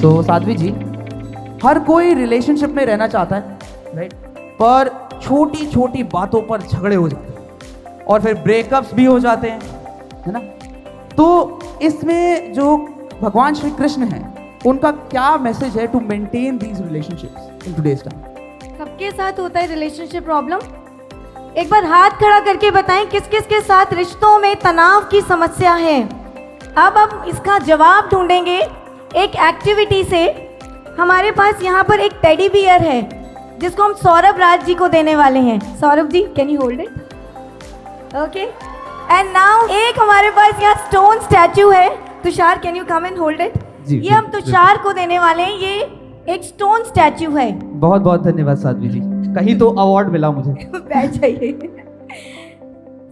सो साध्वी जी, हर कोई रिलेशनशिप में रहना चाहता है, राइट? पर छोटी छोटी बातों पर झगड़े हो जाते हैं और फिर ब्रेकअप्स भी हो जाते हैं, है ना? तो इसमें जो भगवान श्री कृष्ण हैं, उनका क्या मैसेज है to maintain these relationships in today's time? सबके साथ होता है रिलेशनशिप प्रॉब्लम। एक बार हाथ खड़ा करके बताएं किस किस के साथ रिश्तों में तनाव की समस्या है। अब हम इसका जवाब ढूंढेंगे एक एक्टिविटी से। हमारे पास यहाँ पर एक टेडी बियर है जिसको हम सौरभ राज जी को देने वाले हैं। Saurabh ji, can you hold it? Okay, and now एक हमारे पास यहाँ स्टोन स्टैचू है। Tushar, can you come and hold it? ये हम तुषार को देने वाले हैं। ये एक स्टोन स्टैचू है। बहुत बहुत धन्यवाद साध्वी जी, कहीं तो अवार्ड मिला मुझे। बैठ जाइए।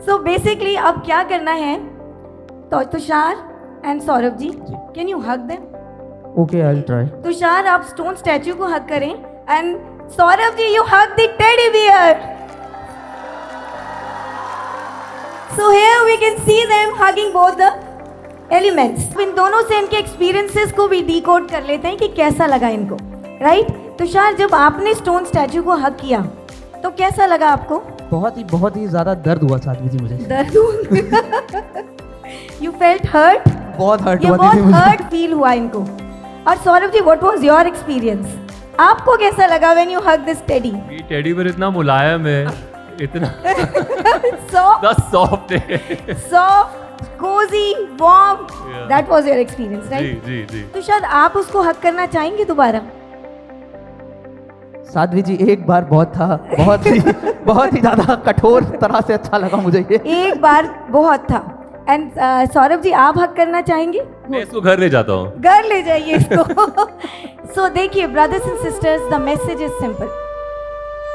सो बेसिकली अब क्या करना है, तो Tushar and Saurabh ji, can you hug them? Okay, I will try. Tushar, आप स्टोन स्टैचू को हग करें and Saurabh ji, you hug the teddy bear. So here we can see them hugging both the elements. इन दोनों से इनके एक्सपीरियंसेस को भी डिकोड कर लेते हैं कि कैसा लगा इनको, राइट? तुषार, जब आपने स्टोन स्टैचू को हग किया तो कैसा लगा आपको? बहुत ही ज्यादा दर्द हुआ साध्वी जी मुझे। दर्द हुआ? You felt hurt? बहुत हर्ट ये हुआ बहुत दीदी मुझे। हर्ट फील हुआ इनको। और Saurabh ji, what was your experience? आपको कैसा लगा when you hug this teddy? ये टेडी बेयर इतना मुलायम है, इतना soft, cozy, warm. That was your experience, right? जी जी। तो शायद आप उसको हग करना चाहेंगे दोबारा? साध्वी जी, एक बार बहुत था, बहुत ही ज्यादा कठोर तरह से अच्छा लगा मुझे ये। एक बार बहुत था। एंड सौरभ जी, आप हग करना चाहेंगे? मैं इसको घर ले जाता हूँ। घर ले जाइए इसको। सो देखिए brothers and sisters, the message is simple.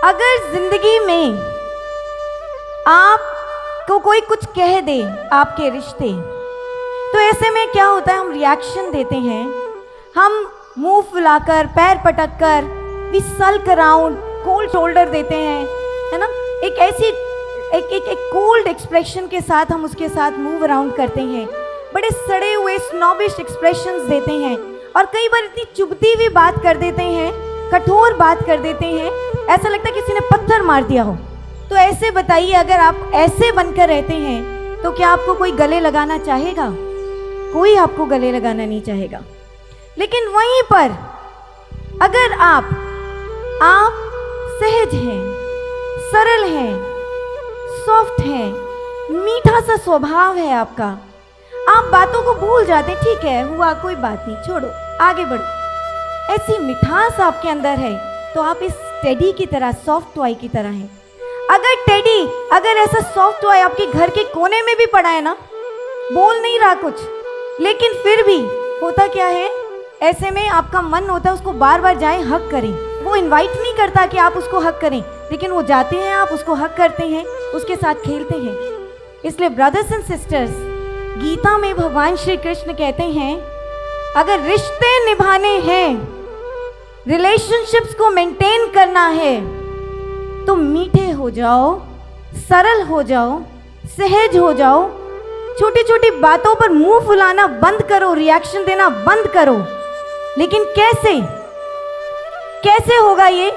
अगर जिंदगी में आपको कोई कुछ कह दे, आपके रिश्ते, तो ऐसे में क्या होता है, हम रिएक्शन देते हैं, हम मुंह फुलाकर, पैर पटक कर, वी सल्क अराउंड, कोल्ड शोल्डर देते हैं, है ना? एक ऐसी एक कोल्ड एक्सप्रेशन के साथ हम उसके साथ मूव अराउंड करते हैं, बड़े सड़े हुए स्नॉबिश एक्सप्रेशंस देते हैं और कई बार इतनी चुभती हुई बात कर देते हैं, कठोर बात कर देते हैं, ऐसा लगता है किसी ने पत्थर मार दिया हो। तो ऐसे बताइए, अगर आप ऐसे बनकर रहते हैं तो क्या आपको कोई गले लगाना चाहेगा? कोई आपको गले लगाना नहीं चाहेगा। लेकिन वहीं पर अगर आप सहज हैं, सरल हैं, सॉफ्ट हैं, मीठा सा स्वभाव है आपका, आप बातों को भूल जाते हैं, ठीक है हुआ, कोई बात नहीं, छोड़ो, आगे बढ़ो, ऐसी मिठास आपके अंदर है, तो आप इस टेडी की तरह, सॉफ्ट टॉय की तरह हैं। अगर ऐसा सॉफ्ट टॉय आपके घर के कोने में भी पड़ा है ना, बोल नहीं रहा कुछ, लेकिन फिर भी होता क्या है, ऐसे में आपका मन होता है उसको बार बार जाएं, हक करें। वो इनवाइट नहीं करता कि आप उसको हक करें, लेकिन वो जाते हैं, आप उसको हक करते हैं, उसके साथ खेलते हैं। इसलिए ब्रदर्स एंड सिस्टर्स, गीता में भगवान श्री कृष्ण कहते हैं, अगर रिश्ते निभाने हैं, रिलेशनशिप्स को मेंटेन करना है, तो मीठे हो जाओ, सरल हो जाओ, सहज हो जाओ, छोटी छोटी बातों पर मुंह फुलाना बंद करो, रिएक्शन देना बंद करो। लेकिन कैसे होगा ये?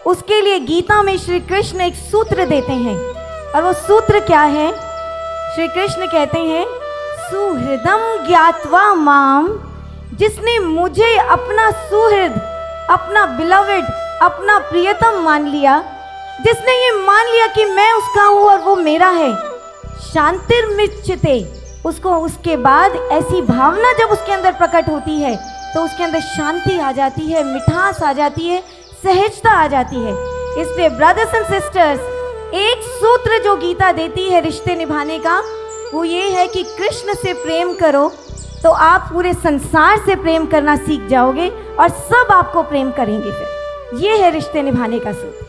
उसके लिए गीता में श्री कृष्ण एक सूत्र देते हैं, और वो सूत्र क्या है? श्री कृष्ण कहते हैं, सुहृदम ज्ञात्वा माम, जिसने मुझे अपना सुहृद, अपना बिलवेड, अपना प्रियतम मान लिया, जिसने ये मान लिया कि मैं उसका हूं और वो मेरा है, शांतिर्मिच्यते, उसको उसके बाद ऐसी भावना जब उसके अंदर प्रकट होती है तो उसके अंदर शांति आ जाती है, मिठास आ जाती है, सहजता आ जाती है। इसलिए ब्रदर्स एंड सिस्टर्स, एक सूत्र जो गीता देती है रिश्ते निभाने का, वो ये है कि कृष्ण से प्रेम करो तो आप पूरे संसार से प्रेम करना सीख जाओगे और सब आपको प्रेम करेंगे। फिर ये है रिश्ते निभाने का सूत्र।